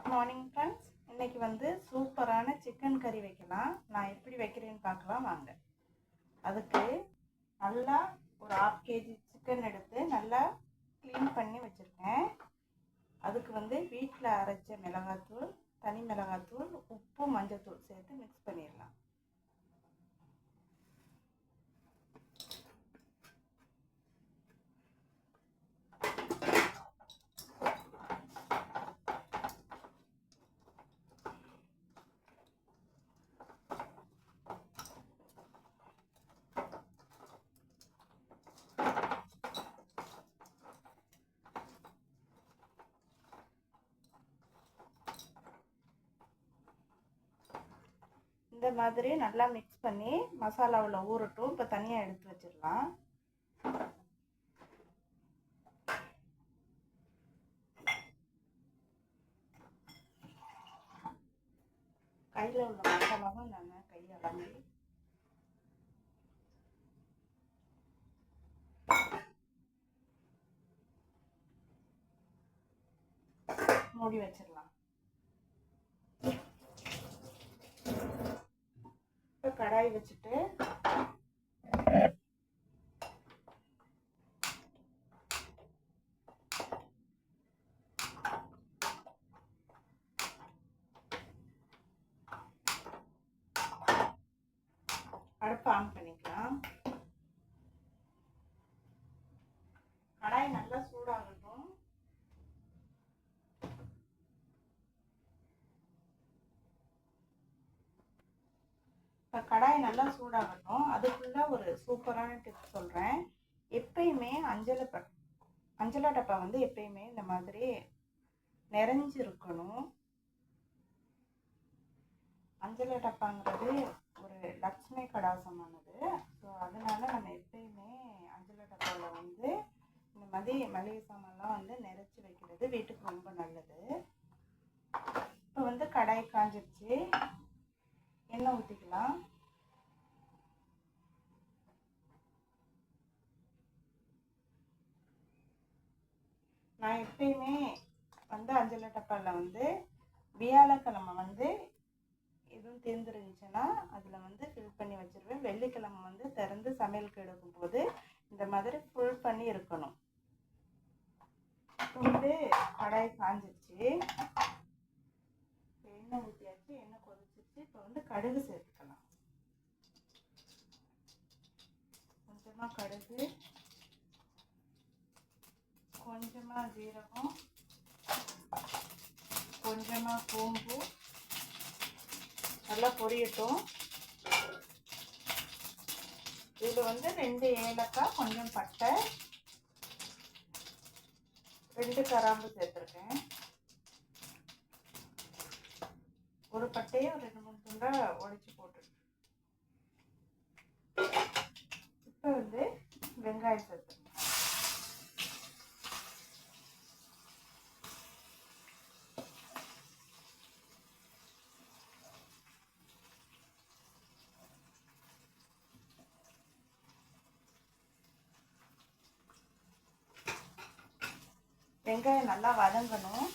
Good morning friends. இன்றைக்கி வந்து சூப்பரான சிக்கன் கறி வைக்கலாம். நான் எப்படி வைக்கிறேன்னு பார்க்கலாம் வாங்க. அதுக்கு நல்லா ஒரு 1/2 kg சிக்கன் எடுத்து நல்லா க்ளீன் பண்ணி வச்சுருக்கேன். அதுக்கு வந்து வீட்டில் அரைச்ச மிளகாத்தூள், தனி மிளகாத்தூள், உப்பு, மஞ்சத்தூள் சேர்த்து மிக்ஸ் பண்ணிடலாம். இந்த மாதிரி நல்லா மிக்ஸ் பண்ணி மசாலாவில் ஊறட்டும். இப்போ தனியாக எடுத்து வச்சிடலாம். கையில் உள்ள மசாலாவும் நான் கையாளி மூடி வச்சிடலாம். இப்போ கடாய் வச்சுட்டு அடுப்பை ஆன் பண்ணிக்கலாம். கடாய் நல்லா சூடாகட்டும். இப்போ கடாய் நல்லா சூடாகட்டும். அதுக்குள்ள ஒரு சூப்பரான டிப்ஸ் சொல்கிறேன். எப்பயுமே அஞ்சலை டப்பா வந்து எப்பயுமே இந்த மாதிரி நிறைஞ்சிருக்கணும். அஞ்சலை டப்பாங்கிறது ஒரு லட்சுமி கடாசமானது. ஸோ அதனால நம்ம எப்பயுமே அஞ்சலை டப்பாவில் வந்து இந்த மாதிரி மளிகை சாமான்லாம் வந்து நிறைச்சி வைக்கிறது வீட்டுக்கு ரொம்ப நல்லது. இப்போ வந்து கடாய் காஞ்சிருச்சு. எண்ணெய் ஊற்றிக்கலாம். நான் எப்பயுமே வந்து அஞ்சலை டப்பாவில் வந்து வியாழக்கிழமை வந்து எதுவும் தேர்ந்துருந்துச்சுன்னா அதில் வந்து ஃபில் பண்ணி வச்சுருவேன். வெள்ளிக்கிழமை வந்து திறந்து சமையலுக்கு எடுக்கும்போது இந்த மாதிரி ஃபுல் பண்ணி இருக்கணும். வந்து கடாய் காஞ்சிருச்சு. எண்ணெய் ஊற்றியாச்சு. எண்ணெய் கொதிச்சிருச்சு. இப்போ வந்து கடுகு சேர்த்துக்கலாம். கொஞ்சமாக கடுகு, கொஞ்சமாக ஜீரகம், கொஞ்சமாக சோம்பு நல்லா பொரியட்டும். இதில் வந்து 2 ஏலக்காய், கொஞ்சம் பட்டை, 2 கிராம்பு சேர்த்துருக்கேன். ஒரு பட்டையை ஒரு 2-3 துண்டா உடைச்சி போட்டுருக்கேன். இப்போ வந்து வெங்காயம் சேர்த்துருக்கேன். வெங்காயம் நல்லா வதங்கணும்.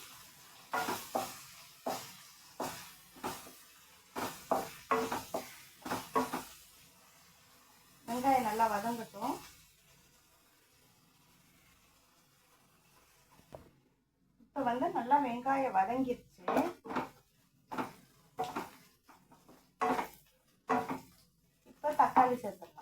வெங்காயம் நல்லா வதங்கட்டும். இப்போ வந்து நல்லா வெங்காயம் வதங்கிருச்சு. இப்போ தக்காளி சேர்த்துக்கலாம்.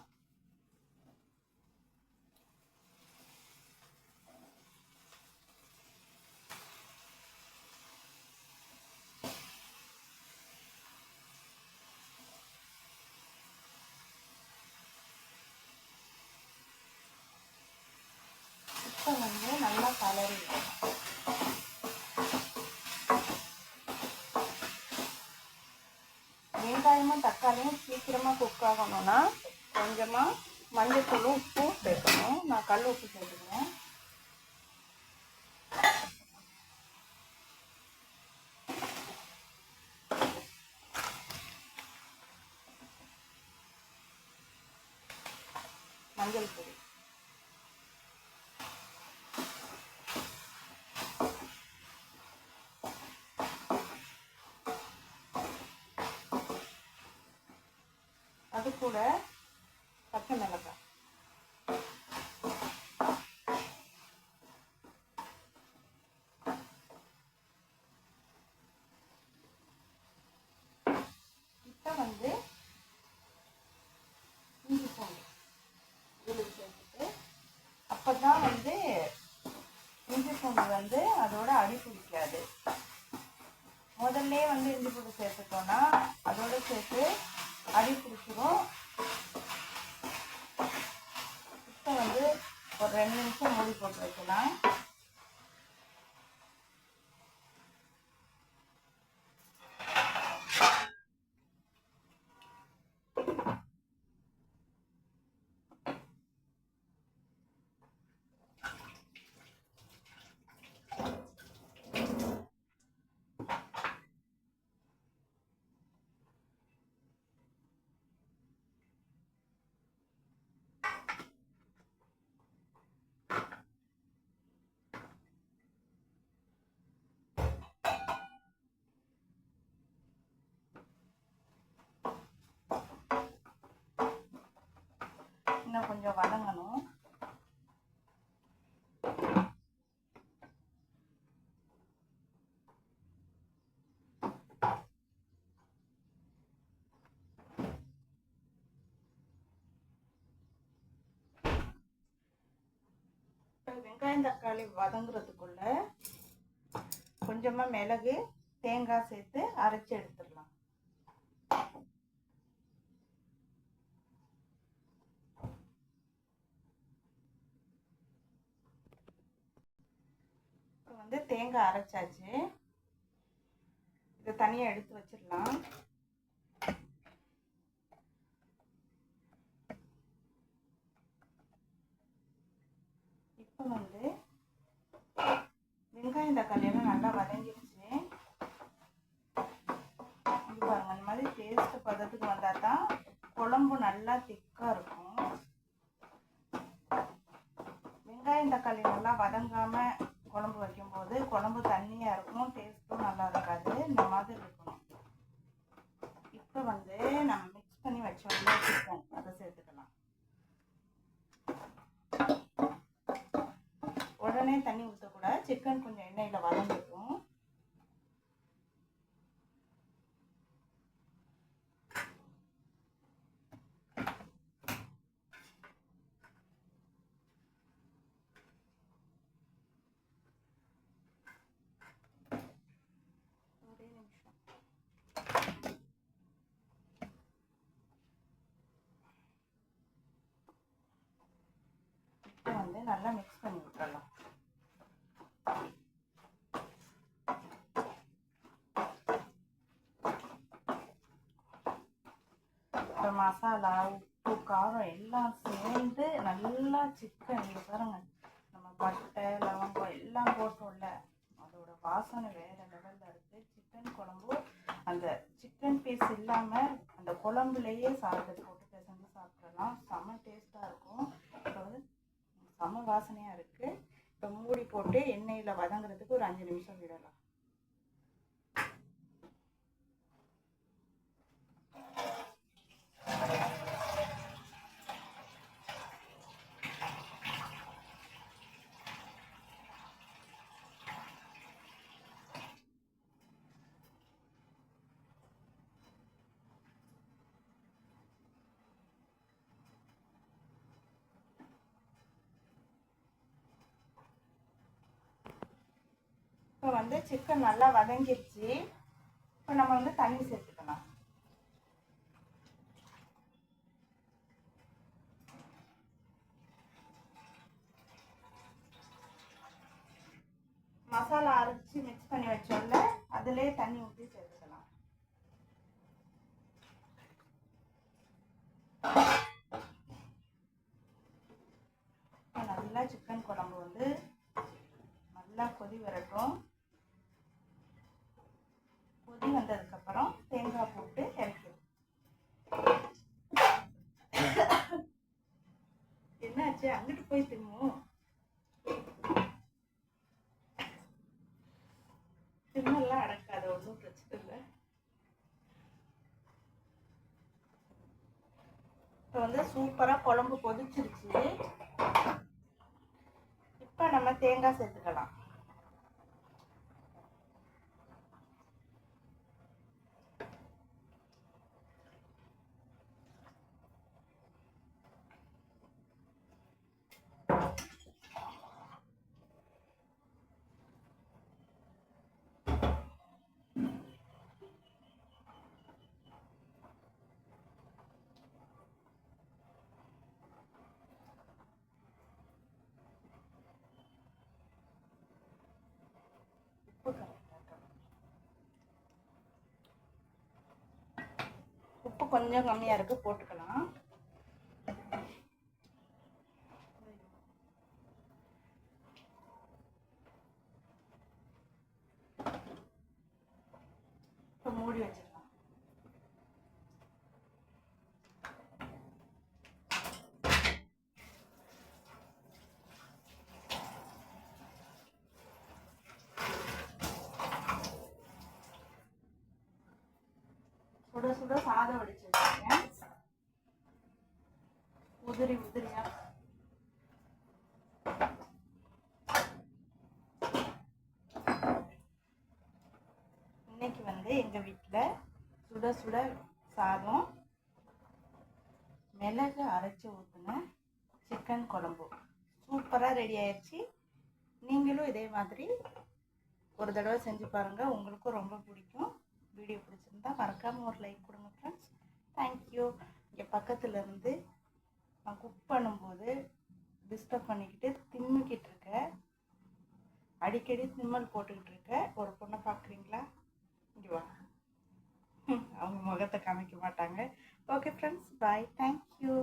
இப்போ வந்து நல்லா கலரிடலாம். வெங்காயமும் தக்காளியும் சீக்கிரமாக குக் ஆகணும்னா கொஞ்சமாக மஞ்சத்தூளும் உப்பும் சேர்க்கணும். நான் கல் உப்பு சேர்த்துக்கிறேன். மஞ்சள் பொடி, கூட பச்சை மிளகாய், இப்போ வந்து இஞ்சி பூண்டு விழுது சேர்த்துட்டு, அப்போ தான் வந்து இஞ்சி பூண்டு வந்து அதோட அடி பிடிக்காது. முதல்ல வந்து இஞ்சி பூண்டு சேர்த்துட்டோன்னா அதோட சேர்த்து அடி பிடிச்சிடும். இப்போ வந்து ஒரு 2 நிமிஷம் மூடி போட்டு வைக்கலாம். இன்னும் கொஞ்சம் வதங்கணும். வெங்காயம் தக்காளி வதங்குறதுக்குள்ள கொஞ்சமா மிளகு, தேங்காய் சேர்த்து அரைச்சி எடுத்துடலாம். இப்போ வந்து தேங்காய் அரைச்சாச்சு. இதை தனியாக எடுத்து வச்சிடலாம். இப்போ வந்து வெங்காயம் தக்காளி எல்லாம் நல்லா வதங்கிடுச்சு. இது பாருங்க, இந்த மாதிரி டேஸ்ட் பதத்துக்கு வந்தால் தான் குழம்பு நல்லா திக்காக இருக்கும். வெங்காயம் தக்காளி நல்லா வதங்காம குழம்பு வைக்கும்போது குழம்பு தண்ணியாக இருக்கும், டேஸ்ட்டும் நல்லா இருக்காது. இந்த மாதிரி இருக்கணும். இப்போ வந்து நம்ம மிக்ஸ் பண்ணி வச்சோம்னா சிக்கன் அதை சேர்த்துக்கலாம். உடனே தண்ணி ஊற்றக்கூடாது, சிக்கன் கொஞ்சம் எண்ணெயில் வதங்கிடும். ஒரே நிமிஷம். இப்போ வந்து நல்லா மிக்ஸ் பண்ணி விட்டுறலாம். மசாலா, உப்பு, காரம் எல்லாம் சேர்ந்து நல்லா சிக்கன் இங்கே பாருங்க, நம்ம பட்டை லவங்கம் எல்லாம் போட்டோம்ல, அதோட வாசனை வேற லெவலில் இருக்குது. சிக்கன் குழம்பு அந்த சிக்கன் பீஸ் இல்லாமல் அந்த குழம்புலையே சாதத்தை போட்டு பிசைஞ்சு சாப்பிடலாம். செம்ம டேஸ்ட்டாக இருக்கும். இப்போ வந்து செம்ம வாசனையாக இருக்குது. இப்போ மூடி போட்டு எண்ணெயில் வதங்குறதுக்கு ஒரு 5 நிமிஷம் விடலாம். இப்போ வந்து சிக்கன் நல்லா வதங்கிடுச்சு. இப்போ நம்ம வந்து தண்ணி சேர்த்துக்கலாம். மசாலா அரைச்சி மிக்ஸ் பண்ணி வச்சோம்ல, அதிலே தண்ணி ஊற்றி சேர்த்துக்கலாம். நல்லா சிக்கன் குழம்பு வந்து நல்லா கொதி வரட்டும். கொதி வந்ததுக்கப்புறம் தேங்காய் போட்டு இறக்கிடும். என்னாச்சு, அங்கிட்டு போய் தின்னும் தின்னெல்லாம் அடக்காது, ஒன்றும் பிரச்சனை இல்லை. இப்போ வந்து சூப்பராக குழம்பு கொதிச்சிருச்சு. இப்போ நம்ம தேங்காய் சேர்த்துக்கலாம். உப்பு கொஞ்சம் கம்மியாக இருக்கு, போட்டுக்கலாம். இப்போ மூடி வச்சிடலாம். சுட சுட சாதம் வடிச்சு வச்சிருக்கேன். உதிரி உதிரியா இன்னைக்கு வந்து எங்க வீட்டில் சுட சுட சாதம், மிளகு அரைச்சி ஊற்றின சிக்கன் குழம்பு சூப்பராக ரெடி ஆயிடுச்சு. நீங்களும் இதே மாதிரி ஒரு தடவை செஞ்சு பாருங்கள், உங்களுக்கும் ரொம்ப பிடிக்கும். வீடியோ பிடிச்சிருந்தா மறக்காமல் ஒரு லைக் கொடுங்க ஃப்ரெண்ட்ஸ். தேங்க்யூ. இங்கே பக்கத்தில் இருந்து நான் குக் பண்ணும்போது டிஸ்டர்ப் பண்ணிக்கிட்டு தின்னுக்கிட்டு இருக்கேன். அடிக்கடி திம்மல் போட்டுக்கிட்டு இருக்கேன். ஒரு பொண்ணை பார்க்குறீங்களா? இங்கே வா. அவங்க முகத்தை காமிக்க மாட்டாங்க. ஓகே ஃப்ரெண்ட்ஸ், பாய். தேங்க்யூ.